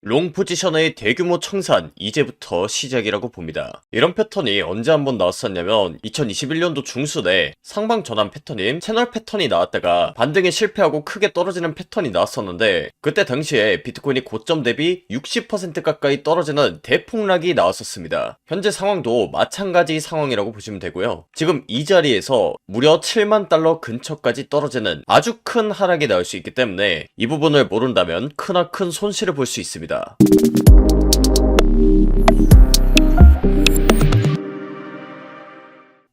롱 포지션의 대규모 청산, 이제부터 시작이라고 봅니다. 이런 패턴이 언제 한번 나왔었냐면 2021년도 중순에 상방 전환 패턴인 채널 패턴이 나왔다가 반등에 실패하고 크게 떨어지는 패턴이 나왔었는데, 그때 당시에 비트코인이 고점 대비 60% 가까이 떨어지는 대폭락이 나왔었습니다. 현재 상황도 마찬가지 상황이라고 보시면 되고요. 지금 이 자리에서 무려 7만 달러 근처까지 떨어지는 아주 큰 하락이 나올 수 있기 때문에 이 부분을 모른다면 크나큰 손실을 볼 수 있습니다.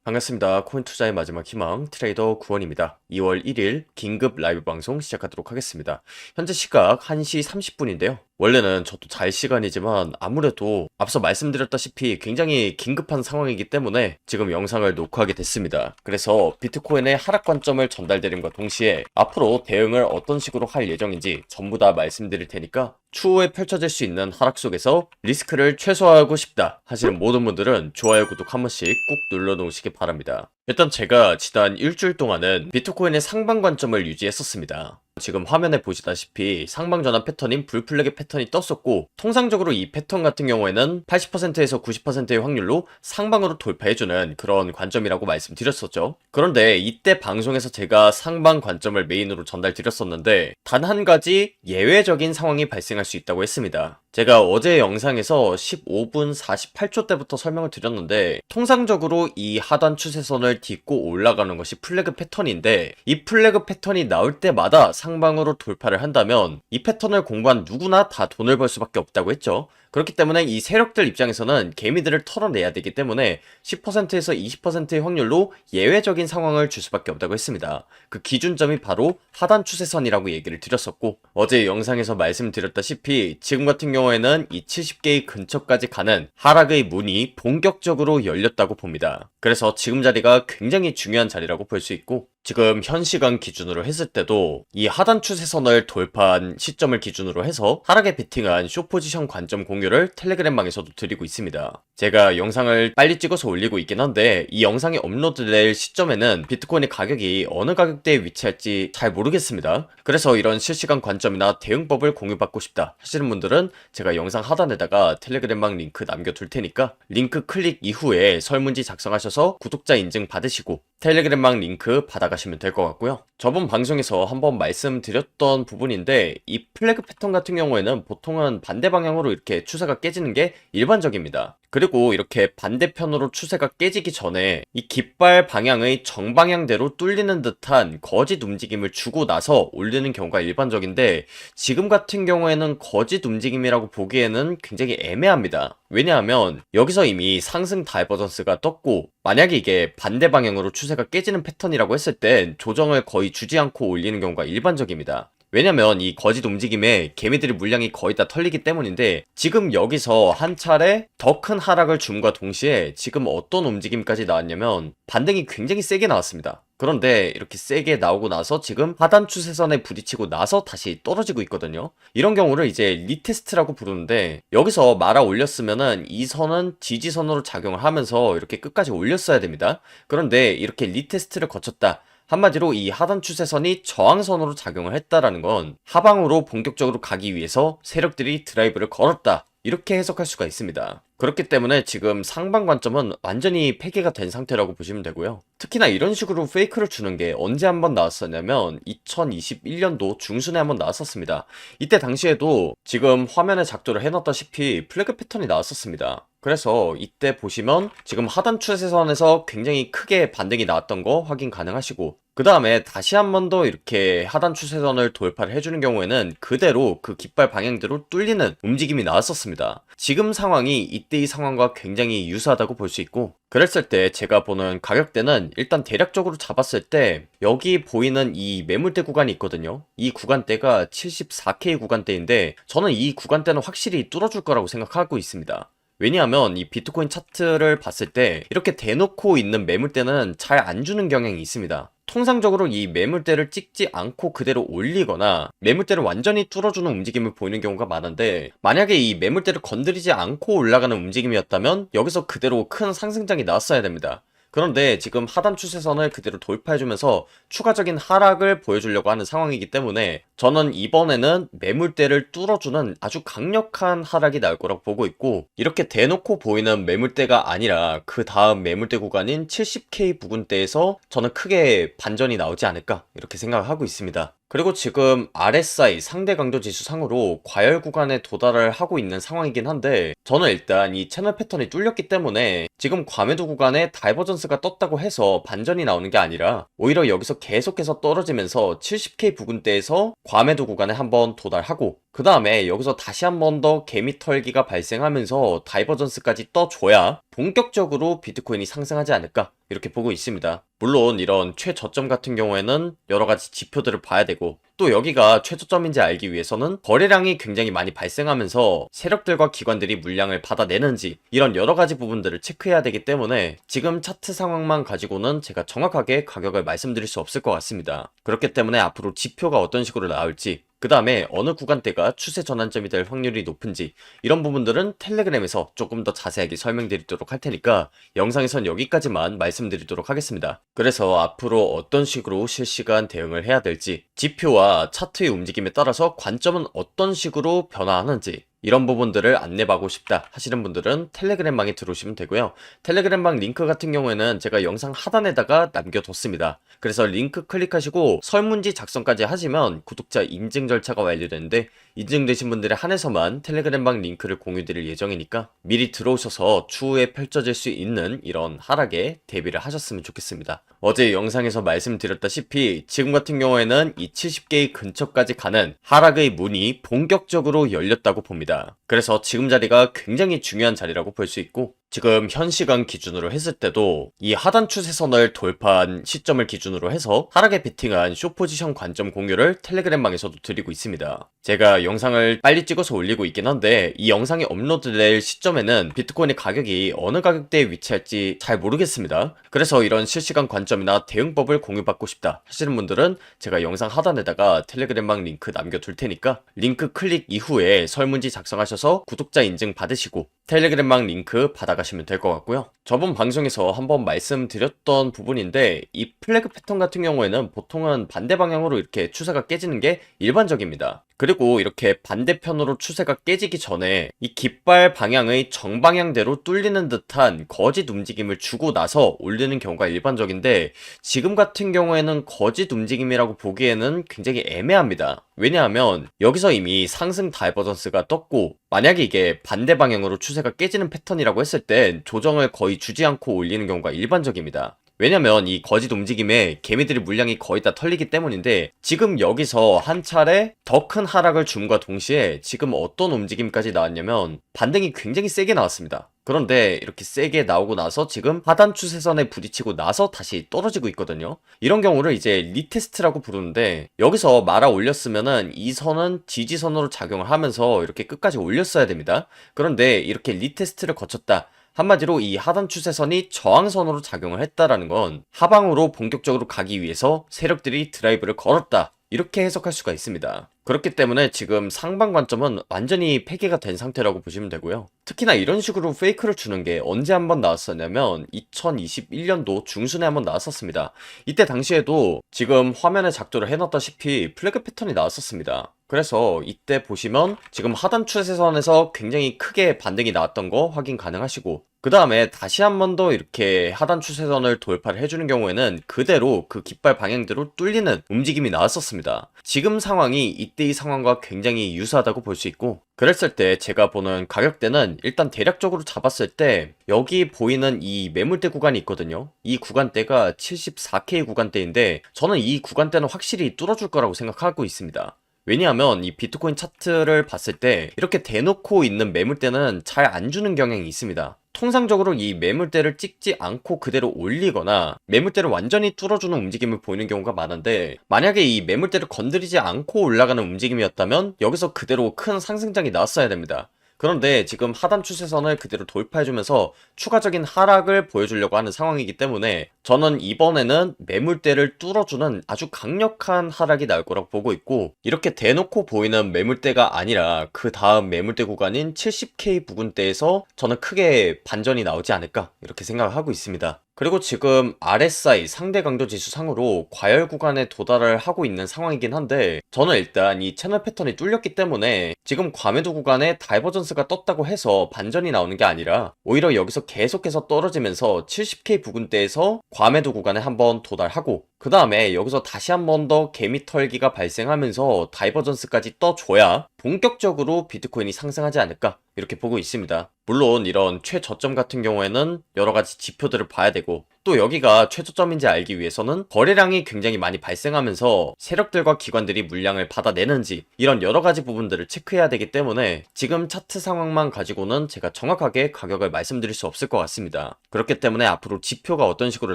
반갑습니다. 코인 투자의 마지막 희망 트레이더 구원입니다. 2월 1일 긴급 라이브 방송 시작하도록 하겠습니다. 현재 시각 1시 30분인데요. 원래는 저도 잘 시간이지만 아무래도 앞서 말씀드렸다시피 굉장히 긴급한 상황이기 때문에 지금 영상을 녹화하게 됐습니다. 그래서 비트코인의 하락 관점을 전달드림과 동시에 앞으로 대응을 어떤 식으로 할 예정인지 전부 다 말씀드릴 테니까 추후에 펼쳐질 수 있는 하락 속에서 리스크를 최소화하고 싶다 하시는 모든 분들은 좋아요, 구독 한 번씩 꾹 눌러놓으시기 바랍니다. 일단 제가 지난 일주일 동안은 비트코인의 상방 관점을 유지했었습니다. 지금 화면에 보시다시피 상방 전환 패턴인 불플래그 패턴이 떴었고, 통상적으로 이 패턴 같은 경우에는 80%에서 90%의 확률로 상방으로 돌파해주는 그런 관점이라고 말씀드렸었죠. 그런데 이때 방송에서 제가 상방 관점을 메인으로 전달드렸었는데 단 한 가지 예외적인 상황이 발생할 수 있다고 했습니다. 제가 어제 영상에서 15분 48초 때부터 설명을 드렸는데, 통상적으로 이 하단 추세선을 딛고 올라가는 것이 플래그 패턴인데, 이 플래그 패턴이 나올 때마다 상방으로 돌파를 한다면 이 패턴을 공부한 누구나 다 돈을 벌 수밖에 없다고 했죠. 그렇기 때문에 이 세력들 입장에서는 개미들을 털어내야 되기 때문에 10%에서 20%의 확률로 예외적인 상황을 줄 수밖에 없다고 했습니다. 그 기준점이 바로 하단 추세선이라고 얘기를 드렸었고, 어제 영상에서 말씀드렸다시피 지금 같은 경우에는 이 70개의 근처까지 가는 하락의 문이 본격적으로 열렸다고 봅니다. 그래서 지금 자리가 굉장히 중요한 자리라고 볼 수 있고, 지금 현 시간 기준으로 했을 때도 이 하단 추세선을 돌파한 시점을 기준으로 해서 하락에 베팅한 숏포지션 관점 공유를 텔레그램방에서도 드리고 있습니다. 제가 영상을 빨리 찍어서 올리고 있긴 한데 이 영상이 업로드될 시점에는 비트코인의 가격이 어느 가격대에 위치할지 잘 모르겠습니다. 그래서 이런 실시간 관점이나 대응법을 공유받고 싶다 하시는 분들은 제가 영상 하단에다가 텔레그램방 링크 남겨둘 테니까 링크 클릭 이후에 설문지 작성하셔서 구독자 인증 받으시고 텔레그램방 링크 받아가시면 될 것 같고요. 저번 방송에서 한번 말씀드렸던 부분인데, 이 플래그 패턴 같은 경우에는 보통은 반대 방향으로 이렇게 추세가 깨지는 게 일반적입니다. 그리고 이렇게 반대편으로 추세가 깨지기 전에 이 깃발 방향의 정방향대로 뚫리는 듯한 거짓 움직임을 주고 나서 올리는 경우가 일반적인데, 지금 같은 경우에는 거짓 움직임이라고 보기에는 굉장히 애매합니다. 왜냐하면 여기서 이미 상승 다이버전스가 떴고, 만약에 이게 반대 방향으로 추세가 깨지는 패턴이라고 했을 땐 조정을 거의 주지 않고 올리는 경우가 일반적입니다. 왜냐면 이 거짓 움직임에 개미들의 물량이 거의 다 털리기 때문인데, 지금 여기서 한 차례 더 큰 하락을 줌과 동시에 지금 어떤 움직임까지 나왔냐면 반등이 굉장히 세게 나왔습니다. 그런데 이렇게 세게 나오고 나서 지금 하단 추세선에 부딪히고 나서 다시 떨어지고 있거든요. 이런 경우를 이제 리테스트라고 부르는데, 여기서 말아 올렸으면은 이 선은 지지선으로 작용을 하면서 이렇게 끝까지 올렸어야 됩니다. 그런데 이렇게 리테스트를 거쳤다, 한마디로 이 하단 추세선이 저항선으로 작용을 했다라는 건 하방으로 본격적으로 가기 위해서 세력들이 드라이브를 걸었다, 이렇게 해석할 수가 있습니다. 그렇기 때문에 지금 상방 관점은 완전히 폐기가 된 상태라고 보시면 되고요. 특히나 이런 식으로 페이크를 주는 게 언제 한번 나왔었냐면 2021년도 중순에 한번 나왔었습니다. 이때 당시에도 지금 화면에 작도를 해놨다시피 플래그 패턴이 나왔었습니다. 그래서 이때 보시면 지금 하단 추세선에서 굉장히 크게 반등이 나왔던 거 확인 가능하시고, 그 다음에 다시 한 번 더 이렇게 하단 추세선을 돌파를 해주는 경우에는 그대로 그 깃발 방향대로 뚫리는 움직임이 나왔었습니다. 지금 상황이 이때의 상황과 굉장히 유사하다고 볼 수 있고, 그랬을 때 제가 보는 가격대는 일단 대략적으로 잡았을 때 여기 보이는 이 매물대 구간이 있거든요. 이 구간대가 74K 구간대인데 저는 이 구간대는 확실히 뚫어줄 거라고 생각하고 있습니다. 왜냐하면 이 비트코인 차트를 봤을 때 이렇게 대놓고 있는 매물대는 잘 안 주는 경향이 있습니다. 통상적으로 이 매물대를 찍지 않고 그대로 올리거나 매물대를 완전히 뚫어주는 움직임을 보이는 경우가 많은데, 만약에 이 매물대를 건드리지 않고 올라가는 움직임이었다면 여기서 그대로 큰 상승장이 나왔어야 됩니다. 그런데 지금 하단 추세선을 그대로 돌파해주면서 추가적인 하락을 보여주려고 하는 상황이기 때문에 저는 이번에는 매물대를 뚫어주는 아주 강력한 하락이 나올 거라고 보고 있고, 이렇게 대놓고 보이는 매물대가 아니라 그 다음 매물대 구간인 70K 부근대에서 저는 크게 반전이 나오지 않을까 이렇게 생각을 하고 있습니다. 그리고 지금 RSI 상대 강도 지수 상으로 과열 구간에 도달을 하고 있는 상황이긴 한데, 저는 일단 이 채널 패턴이 뚫렸기 때문에 지금 과매도 구간에 다이버전스가 떴다고 해서 반전이 나오는 게 아니라 오히려 여기서 계속해서 떨어지면서 70K 부근대에서 과매도 구간에 한번 도달하고, 그 다음에 여기서 다시 한 번 더 개미 털기가 발생하면서 다이버전스까지 떠줘야 본격적으로 비트코인이 상승하지 않을까 이렇게 보고 있습니다. 물론 이런 최저점 같은 경우에는 여러가지 지표들을 봐야 되고, 또 여기가 최저점인지 알기 위해서는 거래량이 굉장히 많이 발생하면서 세력들과 기관들이 물량을 받아내는지 이런 여러가지 부분들을 체크해야 되기 때문에 지금 차트 상황만 가지고는 제가 정확하게 가격을 말씀드릴 수 없을 것 같습니다. 그렇기 때문에 앞으로 지표가 어떤 식으로 나올지, 그 다음에 어느 구간대가 추세 전환점이 될 확률이 높은지 이런 부분들은 텔레그램에서 조금 더 자세하게 설명드리도록 할 테니까 영상에선 여기까지만 말씀드리도록 하겠습니다. 그래서 앞으로 어떤 식으로 실시간 대응을 해야 될지, 지표와 차트의 움직임에 따라서 관점은 어떤 식으로 변화하는지 이런 부분들을 안내받고 싶다 하시는 분들은 텔레그램방에 들어오시면 되고요. 텔레그램방 링크 같은 경우에는 제가 영상 하단에다가 남겨뒀습니다. 그래서 링크 클릭하시고 설문지 작성까지 하시면 구독자 인증 절차가 완료되는데, 인증되신 분들에 한해서만 텔레그램방 링크를 공유드릴 예정이니까 미리 들어오셔서 추후에 펼쳐질 수 있는 이런 하락에 대비를 하셨으면 좋겠습니다. 어제 영상에서 말씀드렸다시피 지금 같은 경우에는 이 70K 근처까지 가는 하락의 문이 본격적으로 열렸다고 봅니다. 그래서 지금 자리가 굉장히 중요한 자리라고 볼 수 있고, 지금 현 시간 기준으로 했을 때도 이 하단 추세선을 돌파한 시점을 기준으로 해서 하락에 베팅한 숏포지션 관점 공유를 텔레그램방에서도 드리고 있습니다. 제가 영상을 빨리 찍어서 올리고 있긴 한데 이 영상이 업로드될 시점에는 비트코인의 가격이 어느 가격대에 위치할지 잘 모르겠습니다. 그래서 이런 실시간 관점이나 대응법을 공유받고 싶다 하시는 분들은 제가 영상 하단에다가 텔레그램방 링크 남겨둘 테니까 링크 클릭 이후에 설문지 작성하셔서 구독자 인증 받으시고 텔레그램방 링크 받아가시면 될 것 같고요. 저번 방송에서 한번 말씀드렸던 부분인데, 이 플래그 패턴 같은 경우에는 보통은 반대 방향으로 이렇게 추세가 깨지는 게 일반적입니다. 그리고 이렇게 반대편으로 추세가 깨지기 전에 이 깃발 방향의 정방향대로 뚫리는 듯한 거짓 움직임을 주고 나서 올리는 경우가 일반적인데, 지금 같은 경우에는 거짓 움직임이라고 보기에는 굉장히 애매합니다. 왜냐하면 여기서 이미 상승 다이버전스가 떴고, 만약에 이게 반대 방향으로 추세가 깨지는 패턴이라고 했을 땐 조정을 거의 주지 않고 올리는 경우가 일반적입니다. 왜냐면 이 거짓 움직임에 개미들의 물량이 거의 다 털리기 때문인데, 지금 여기서 한 차례 더 큰 하락을 줌과 동시에 지금 어떤 움직임까지 나왔냐면 반등이 굉장히 세게 나왔습니다. 그런데 이렇게 세게 나오고 나서 지금 하단 추세선에 부딪히고 나서 다시 떨어지고 있거든요. 이런 경우를 이제 리테스트라고 부르는데, 여기서 말아 올렸으면은 이 선은 지지선으로 작용을 하면서 이렇게 끝까지 올렸어야 됩니다. 그런데 이렇게 리테스트를 거쳤다, 한마디로 이 하단 추세선이 저항선으로 작용을 했다라는 건 하방으로 본격적으로 가기 위해서 세력들이 드라이브를 걸었다, 이렇게 해석할 수가 있습니다. 그렇기 때문에 지금 상방 관점은 완전히 폐기가 된 상태라고 보시면 되고요. 특히나 이런 식으로 페이크를 주는 게 언제 한번 나왔었냐면 2021년도 중순에 한번 나왔었습니다. 이때 당시에도 지금 화면에 작도를 해놨다시피 플래그 패턴이 나왔었습니다. 그래서 이때 보시면 지금 하단 추세선에서 굉장히 크게 반등이 나왔던 거 확인 가능하시고, 그 다음에 다시 한 번 더 이렇게 하단 추세선을 돌파를 해주는 경우에는 그대로 그 깃발 방향대로 뚫리는 움직임이 나왔었습니다. 지금 상황이 이때의 상황과 굉장히 유사하다고 볼 수 있고, 그랬을 때 제가 보는 가격대는 일단 대략적으로 잡았을 때 여기 보이는 이 매물대 구간이 있거든요. 이 구간대가 74K 구간대인데 저는 이 구간대는 확실히 뚫어줄 거라고 생각하고 있습니다. 왜냐하면 이 비트코인 차트를 봤을 때 이렇게 대놓고 있는 매물대는 잘 안 주는 경향이 있습니다. 통상적으로 이 매물대를 찍지 않고 그대로 올리거나 매물대를 완전히 뚫어주는 움직임을 보이는 경우가 많은데, 만약에 이 매물대를 건드리지 않고 올라가는 움직임이었다면 여기서 그대로 큰 상승장이 나왔어야 됩니다. 그런데 지금 하단 추세선을 그대로 돌파해주면서 추가적인 하락을 보여주려고 하는 상황이기 때문에 저는 이번에는 매물대를 뚫어주는 아주 강력한 하락이 나올 거라고 보고 있고, 이렇게 대놓고 보이는 매물대가 아니라 그 다음 매물대 구간인 70K 부근대에서 저는 크게 반전이 나오지 않을까 이렇게 생각을 하고 있습니다. 그리고 지금 RSI 상대 강도 지수 상으로 과열 구간에 도달을 하고 있는 상황이긴 한데, 저는 일단 이 채널 패턴이 뚫렸기 때문에 지금 과매도 구간에 다이버전스가 떴다고 해서 반전이 나오는 게 아니라 오히려 여기서 계속해서 떨어지면서 70K 부근대에서 과매도 구간에 한번 도달하고, 그 다음에 여기서 다시 한 번 더 개미 털기가 발생하면서 다이버전스까지 떠줘야 본격적으로 비트코인이 상승하지 않을까, 이렇게 보고 있습니다. 물론 이런 최저점 같은 경우에는 여러가지 지표들을 봐야 되고, 또 여기가 최저점인지 알기 위해서는 거래량이 굉장히 많이 발생하면서 세력들과 기관들이 물량을 받아내는지, 이런 여러가지 부분들을 체크해야 되기 때문에 지금 차트 상황만 가지고는 제가 정확하게 가격을 말씀드릴 수 없을 것 같습니다. 그렇기 때문에 앞으로 지표가 어떤 식으로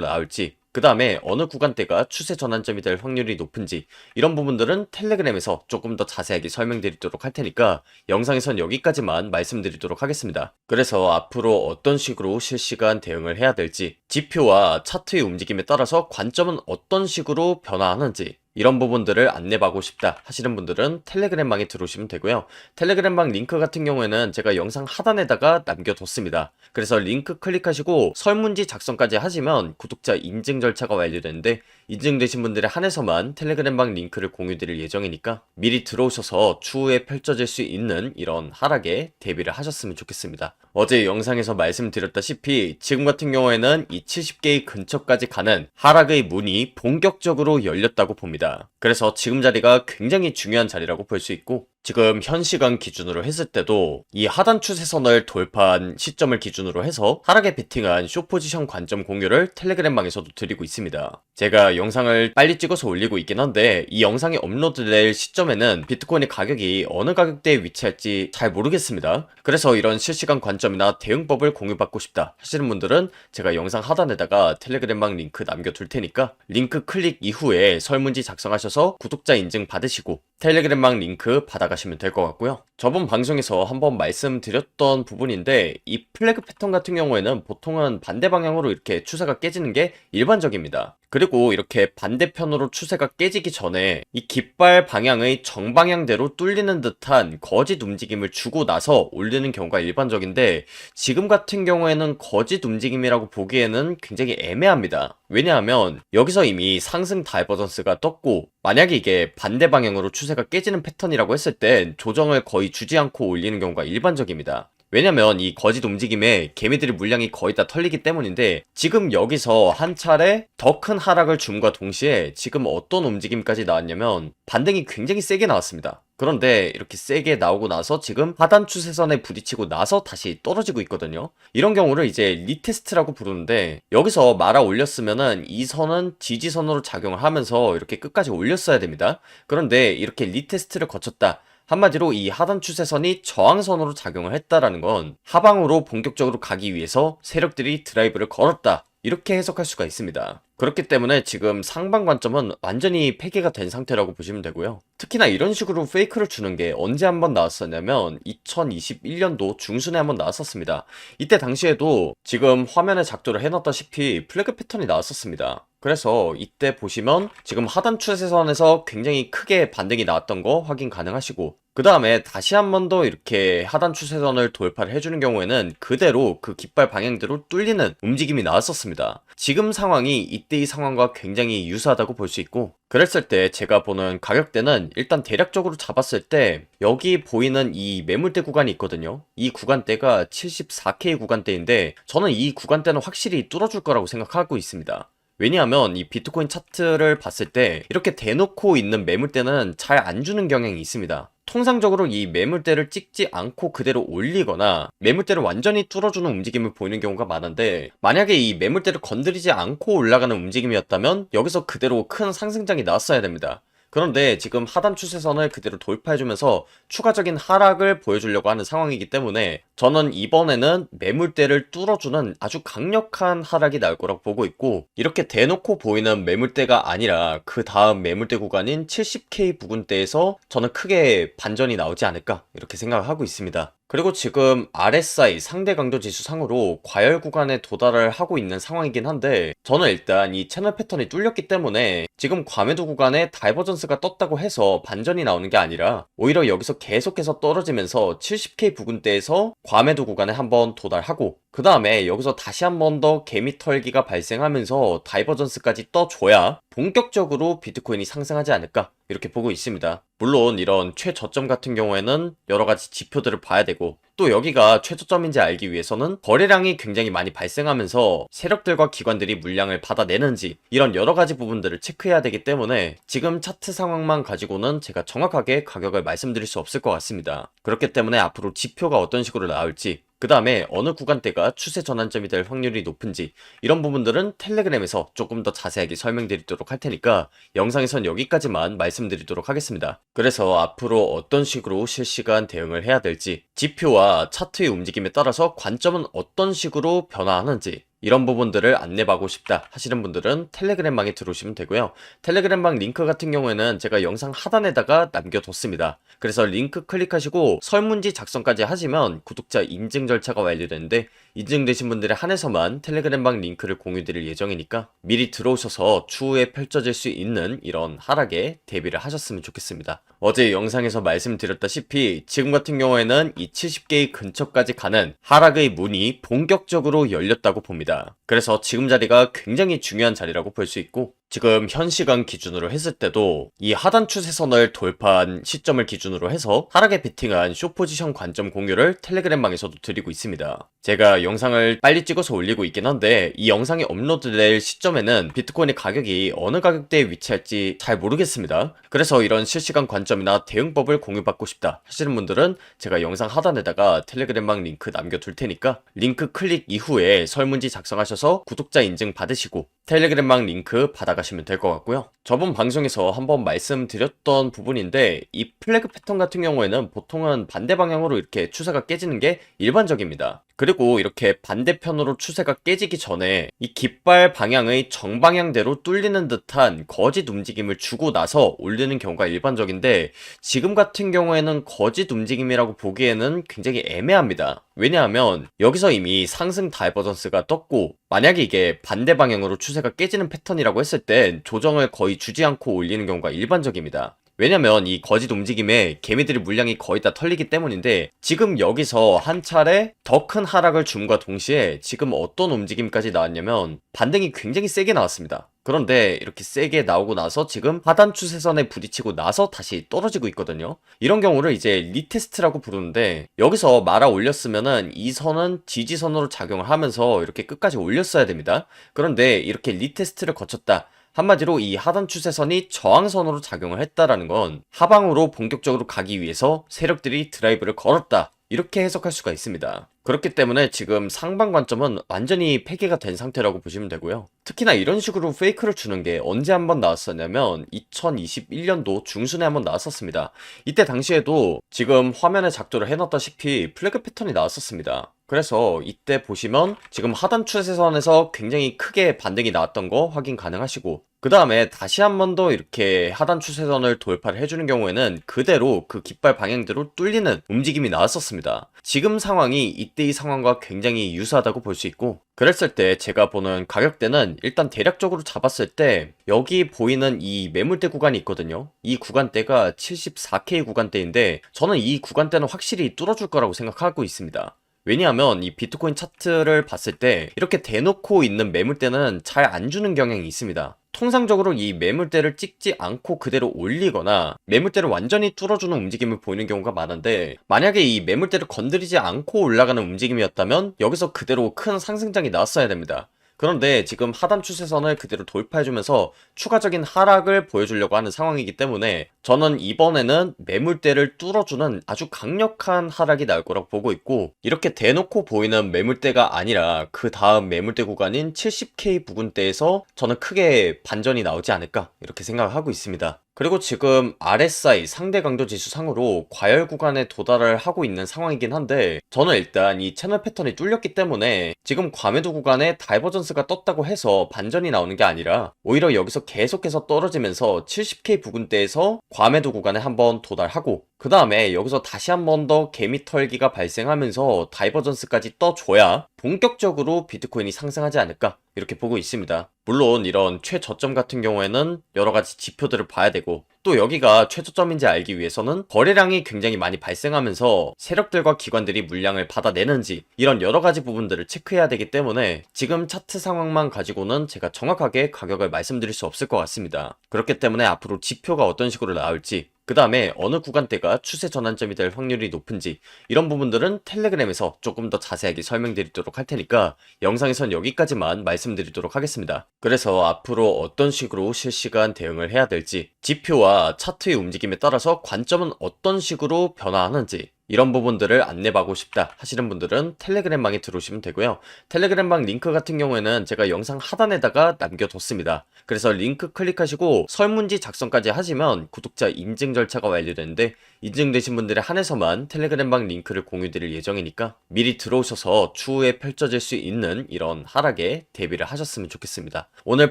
나올지, 그 다음에 어느 구간대가 추세 전환점이 될 확률이 높은지, 이런 부분들은 텔레그램에서 조금 더 자세하게 설명드리도록 할 테니까 영상에선 여기까지만 말씀드리도록 하겠습니다. 그래서 앞으로 어떤 식으로 실시간 대응을 해야 될지, 지표와 차트의 움직임에 따라서 관점은 어떤 식으로 변화하는지, 이런 부분들을 안내받고 싶다 하시는 분들은 텔레그램방에 들어오시면 되고요. 텔레그램방 링크 같은 경우에는 제가 영상 하단에다가 남겨뒀습니다. 그래서 링크 클릭하시고 설문지 작성까지 하시면 구독자 인증 절차가 완료되는데, 인증되신 분들에 한해서만 텔레그램방 링크를 공유드릴 예정이니까 미리 들어오셔서 추후에 펼쳐질 수 있는 이런 하락에 대비를 하셨으면 좋겠습니다. 어제 영상에서 말씀드렸다시피 지금 같은 경우에는 이 70K 근처까지 가는 하락의 문이 본격적으로 열렸다고 봅니다. 그래서 지금 자리가 굉장히 중요한 자리라고 볼 수 있고, 지금 현 시간 기준으로 했을 때도 이 하단 추세선을 돌파한 시점을 기준으로 해서 하락에 베팅한 숏포지션 관점 공유를 텔레그램방에서도 드리고 있습니다. 제가 영상을 빨리 찍어서 올리고 있긴 한데 이 영상이 업로드될 시점에는 비트코인의 가격이 어느 가격대에 위치할지 잘 모르겠습니다. 그래서 이런 실시간 관점이나 대응법을 공유받고 싶다 하시는 분들은 제가 영상 하단에다가 텔레그램방 링크 남겨둘 테니까 링크 클릭 이후에 설문지 작성하셔서 구독자 인증 받으시고 텔레그램방 링크 받아가시면 될 것 같고요. 저번 방송에서 한번 말씀드렸던 부분인데, 이 플래그 패턴 같은 경우에는 보통은 반대 방향으로 이렇게 추세가 깨지는 게 일반적입니다. 그리고 이렇게 반대편으로 추세가 깨지기 전에 이 깃발 방향의 정방향대로 뚫리는 듯한 거짓 움직임을 주고 나서 올리는 경우가 일반적인데, 지금 같은 경우에는 거짓 움직임이라고 보기에는 굉장히 애매합니다. 왜냐하면 여기서 이미 상승 다이버전스가 떴고, 만약에 이게 반대 방향으로 추세가 깨지는 패턴이라고 했을 땐 조정을 거의 주지 않고 올리는 경우가 일반적입니다. 왜냐면 이 거짓 움직임에 개미들의 물량이 거의 다 털리기 때문인데, 지금 여기서 한 차례 더 큰 하락을 줌과 동시에 지금 어떤 움직임까지 나왔냐면 반등이 굉장히 세게 나왔습니다. 그런데 이렇게 세게 나오고 나서 지금 하단 추세선에 부딪히고 나서 다시 떨어지고 있거든요. 이런 경우를 이제 리테스트라고 부르는데, 여기서 말아 올렸으면은 이 선은 지지선으로 작용을 하면서 이렇게 끝까지 올렸어야 됩니다. 그런데 이렇게 리테스트를 거쳤다, 한마디로 이 하단 추세선이 저항선으로 작용을 했다라는 건 하방으로 본격적으로 가기 위해서 세력들이 드라이브를 걸었다, 이렇게 해석할 수가 있습니다. 그렇기 때문에 지금 상방 관점은 완전히 폐기가 된 상태라고 보시면 되고요. 특히나 이런 식으로 페이크를 주는 게 언제 한번 나왔었냐면 2021년도 중순에 한번 나왔었습니다. 이때 당시에도 지금 화면에 작도를 해놨다시피 플래그 패턴이 나왔었습니다. 그래서 이때 보시면 지금 하단 추세선에서 굉장히 크게 반등이 나왔던 거 확인 가능하시고, 그 다음에 다시 한 번 더 이렇게 하단 추세선을 돌파를 해주는 경우에는 그대로 그 깃발 방향대로 뚫리는 움직임이 나왔었습니다. 지금 상황이 이때의 상황과 굉장히 유사하다고 볼 수 있고, 그랬을 때 제가 보는 가격대는 일단 대략적으로 잡았을 때 여기 보이는 이 매물대 구간이 있거든요. 이 구간대가 74K 구간대인데 저는 이 구간대는 확실히 뚫어줄 거라고 생각하고 있습니다. 왜냐하면 이 비트코인 차트를 봤을 때 이렇게 대놓고 있는 매물대는 잘 안 주는 경향이 있습니다. 통상적으로 이 매물대를 찍지 않고 그대로 올리거나 매물대를 완전히 뚫어주는 움직임을 보이는 경우가 많은데, 만약에 이 매물대를 건드리지 않고 올라가는 움직임이었다면 여기서 그대로 큰 상승장이 나왔어야 됩니다. 그런데 지금 하단 추세선을 그대로 돌파해주면서 추가적인 하락을 보여주려고 하는 상황이기 때문에 저는 이번에는 매물대를 뚫어주는 아주 강력한 하락이 나올 거라고 보고 있고, 이렇게 대놓고 보이는 매물대가 아니라 그 다음 매물대 구간인 70K 부근대에서 저는 크게 반전이 나오지 않을까, 이렇게 생각을 하고 있습니다. 그리고 지금 RSI 상대 강도 지수 상으로 과열 구간에 도달을 하고 있는 상황이긴 한데, 저는 일단 이 채널 패턴이 뚫렸기 때문에 지금 과매도 구간에 다이버전스가 떴다고 해서 반전이 나오는 게 아니라 오히려 여기서 계속해서 떨어지면서 70K 부근대에서 과매도 구간에 한번 도달하고, 그 다음에 여기서 다시 한 번 더 개미 털기가 발생하면서 다이버전스까지 떠줘야 본격적으로 비트코인이 상승하지 않을까, 이렇게 보고 있습니다. 물론 이런 최저점 같은 경우에는 여러가지 지표들을 봐야 되고, 또 여기가 최저점인지 알기 위해서는 거래량이 굉장히 많이 발생하면서 세력들과 기관들이 물량을 받아내는지, 이런 여러가지 부분들을 체크해야 되기 때문에 지금 차트 상황만 가지고는 제가 정확하게 가격을 말씀드릴 수 없을 것 같습니다. 그렇기 때문에 앞으로 지표가 어떤 식으로 나올지, 그 다음에 어느 구간대가 추세 전환점이 될 확률이 높은지, 이런 부분들은 텔레그램에서 조금 더 자세하게 설명드리도록 할 테니까 영상에선 여기까지만 말씀드리도록 하겠습니다. 그래서 앞으로 어떤 식으로 실시간 대응을 해야 될지, 지표와 차트의 움직임에 따라서 관점은 어떤 식으로 변화하는지, 이런 부분들을 안내받고 싶다 하시는 분들은 텔레그램방에 들어오시면 되고요. 텔레그램방 링크 같은 경우에는 제가 영상 하단에다가 남겨뒀습니다. 그래서 링크 클릭하시고 설문지 작성까지 하시면 구독자 인증 절차가 완료되는데, 인증되신 분들에 한해서만 텔레그램방 링크를 공유드릴 예정이니까 미리 들어오셔서 추후에 펼쳐질 수 있는 이런 하락에 대비를 하셨으면 좋겠습니다. 어제 영상에서 말씀드렸다시피 지금 같은 경우에는 이 70K 근처까지 가는 하락의 문이 본격적으로 열렸다고 봅니다. 그래서 지금 자리가 굉장히 중요한 자리라고 볼 수 있고, 지금 현 시간 기준으로 했을 때도 이 하단 추세선을 돌파한 시점을 기준으로 해서 하락에 베팅한 숏포지션 관점 공유를 텔레그램방에서도 드리고 있습니다. 제가 영상을 빨리 찍어서 올리고 있긴 한데 이 영상이 업로드될 시점에는 비트코인의 가격이 어느 가격대에 위치할지 잘 모르겠습니다. 그래서 이런 실시간 관점이나 대응법을 공유받고 싶다 하시는 분들은 제가 영상 하단에다가 텔레그램방 링크 남겨둘 테니까 링크 클릭 이후에 설문지 작성하셔서 구독자 인증 받으시고 텔레그램방 링크 받아가시면 될 것 같고요. 저번 방송에서 한번 말씀드렸던 부분인데, 이 플래그 패턴 같은 경우에는 보통은 반대 방향으로 이렇게 추세가 깨지는 게 일반적입니다. 그리고 이렇게 반대편으로 추세가 깨지기 전에 이 깃발 방향의 정방향대로 뚫리는 듯한 거짓 움직임을 주고 나서 올리는 경우가 일반적인데, 지금 같은 경우에는 거짓 움직임이라고 보기에는 굉장히 애매합니다. 왜냐하면 여기서 이미 상승 다이버전스가 떴고, 만약에 이게 반대 방향으로 추세가 깨지는 패턴이라고 했을 땐 조정을 거의 주지 않고 올리는 경우가 일반적입니다. 왜냐면 이 거짓 움직임에 개미들의 물량이 거의 다 털리기 때문인데, 지금 여기서 한 차례 더 큰 하락을 줌과 동시에 지금 어떤 움직임까지 나왔냐면 반등이 굉장히 세게 나왔습니다. 그런데 이렇게 세게 나오고 나서 지금 하단 추세선에 부딪히고 나서 다시 떨어지고 있거든요. 이런 경우를 이제 리테스트라고 부르는데, 여기서 말아 올렸으면은 이 선은 지지선으로 작용을 하면서 이렇게 끝까지 올렸어야 됩니다. 그런데 이렇게 리테스트를 거쳤다, 한마디로 이 하단 추세선이 저항선으로 작용을 했다라는 건 하방으로 본격적으로 가기 위해서 세력들이 드라이브를 걸었다, 이렇게 해석할 수가 있습니다. 그렇기 때문에 지금 상방 관점은 완전히 폐기가 된 상태라고 보시면 되고요. 특히나 이런 식으로 페이크를 주는 게 언제 한번 나왔었냐면 2021년도 중순에 한번 나왔었습니다. 이때 당시에도 지금 화면에 작도를 해놨다시피 플래그 패턴이 나왔었습니다. 그래서 이때 보시면 지금 하단 추세선에서 굉장히 크게 반등이 나왔던 거 확인 가능하시고, 그 다음에 다시 한 번 더 이렇게 하단 추세선을 돌파를 해주는 경우에는 그대로 그 깃발 방향대로 뚫리는 움직임이 나왔었습니다. 지금 상황이 이때의 상황과 굉장히 유사하다고 볼 수 있고, 그랬을 때 제가 보는 가격대는 일단 대략적으로 잡았을 때 여기 보이는 이 매물대 구간이 있거든요. 이 구간대가 74K 구간대인데 저는 이 구간대는 확실히 뚫어줄 거라고 생각하고 있습니다. 왜냐하면 이 비트코인 차트를 봤을 때 이렇게 대놓고 있는 매물대는 잘 안 주는 경향이 있습니다. 통상적으로 이 매물대를 찍지 않고 그대로 올리거나 매물대를 완전히 뚫어주는 움직임을 보이는 경우가 많은데, 만약에 이 매물대를 건드리지 않고 올라가는 움직임이었다면 여기서 그대로 큰 상승장이 나왔어야 됩니다. 그런데 지금 하단 추세선을 그대로 돌파해주면서 추가적인 하락을 보여주려고 하는 상황이기 때문에 저는 이번에는 매물대를 뚫어주는 아주 강력한 하락이 나올 거라고 보고 있고, 이렇게 대놓고 보이는 매물대가 아니라 그 다음 매물대 구간인 70K 부근대에서 저는 크게 반전이 나오지 않을까, 이렇게 생각을 하고 있습니다. 그리고 지금 RSI 상대 강도 지수 상으로 과열 구간에 도달을 하고 있는 상황이긴 한데, 저는 일단 이 채널 패턴이 뚫렸기 때문에 지금 과매도 구간에 다이버전스가 떴다고 해서 반전이 나오는 게 아니라 오히려 여기서 계속해서 떨어지면서 70K 부근대에서 과매도 구간에 한번 도달하고, 그 다음에 여기서 다시 한 번 더 개미 털기가 발생하면서 다이버전스까지 떠줘야 본격적으로 비트코인이 상승하지 않을까, 이렇게 보고 있습니다. 물론 이런 최저점 같은 경우에는 여러가지 지표들을 봐야 되고, 또 여기가 최저점인지 알기 위해서는 거래량이 굉장히 많이 발생하면서 세력들과 기관들이 물량을 받아내는지, 이런 여러가지 부분들을 체크해야 되기 때문에 지금 차트 상황만 가지고는 제가 정확하게 가격을 말씀드릴 수 없을 것 같습니다. 그렇기 때문에 앞으로 지표가 어떤 식으로 나올지, 그 다음에 어느 구간대가 추세 전환점이 될 확률이 높은지, 이런 부분들은 텔레그램에서 조금 더 자세하게 설명드리도록 할 테니까 영상에선 여기까지만 말씀드리도록 하겠습니다. 그래서 앞으로 어떤 식으로 실시간 대응을 해야 될지, 지표와 차트의 움직임에 따라서 관점은 어떤 식으로 변화하는지, 이런 부분들을 안내받고 싶다 하시는 분들은 텔레그램방에 들어오시면 되고요. 텔레그램방 링크 같은 경우에는 제가 영상 하단에다가 남겨뒀습니다. 그래서 링크 클릭하시고 설문지 작성까지 하시면 구독자 인증 절차가 완료되는데, 인증되신 분들에 한해서만 텔레그램방 링크를 공유드릴 예정이니까 미리 들어오셔서 추후에 펼쳐질 수 있는 이런 하락에 대비를 하셨으면 좋겠습니다. 오늘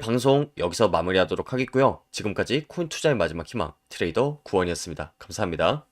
방송 여기서 마무리하도록 하겠고요. 지금까지 코인 투자의 마지막 희망 트레이더 구원이었습니다. 감사합니다.